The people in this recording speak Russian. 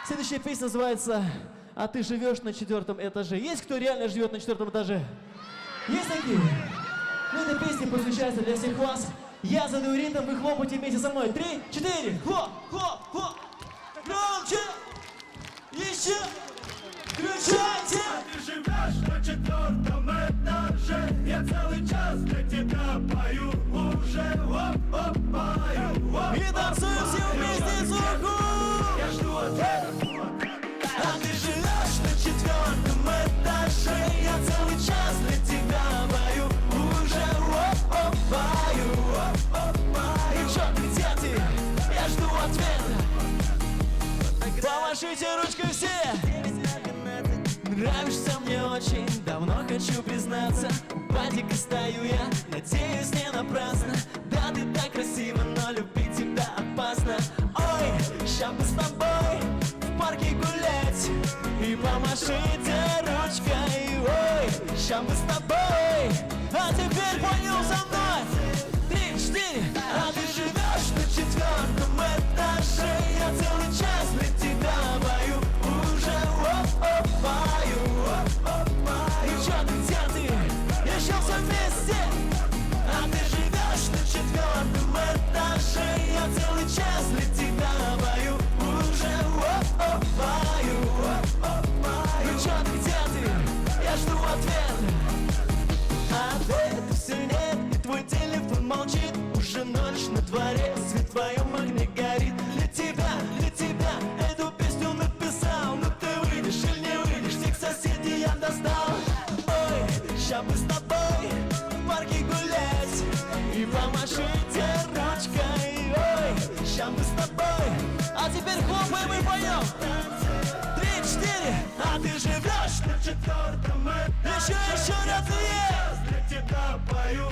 Следующая песня называется «А ты живешь на 4-м этаже». Есть кто реально живет на 4-м этаже? Есть такие? Ну, эта песня посвящается для всех вас. Я задаю ритм, вы хлопайте вместе со мной. 3, 4, хлоп, хлоп, хлоп. Громче! Еще! Включайте! А ты живешь на 4-м этаже. Я целый час для тебя пою уже. Пою. И танцуем все вместе суху! Я жду ответа. А ты живешь на 4-м этаже. Я целый час для тебя пою уже. Пою. И чё ты, где ты? Я жду ответа. Помашите ручкой все. Нравишься мне очень, давно хочу признаться. Падика стою я, надеюсь, не напрасно. Да, ты так красива, но любить тебя опасно. Ой, ща бы с тобой в парке гулять и помашите ручкой. Ой, ща бы с тобой. А теперь понял со мной. 3, 4. А ты живешь на 4-м этаже. Я целый час для тебя пою уже. Пою. И чё ты, где ты? Еще все вместе. А ты живешь на 4-м этаже. Я целый час для тебя пою уже. Пою. И чё ты, где ты? Я жду ответа. А ответа все нет, и твой телефон молчит. Уже ночь на дворе, свет в твоем окне горит. Для тебя эту песню написал. Но ты выйдешь или не выйдешь, всех соседей я достал. Ой, ща бы с тобой в парке гулять и помашите ручкой. Ой, ща бы с тобой. А теперь хлопаем и поем. 3, 4. А ты живешь На 4-м этаже. еще раз и Для тебя пою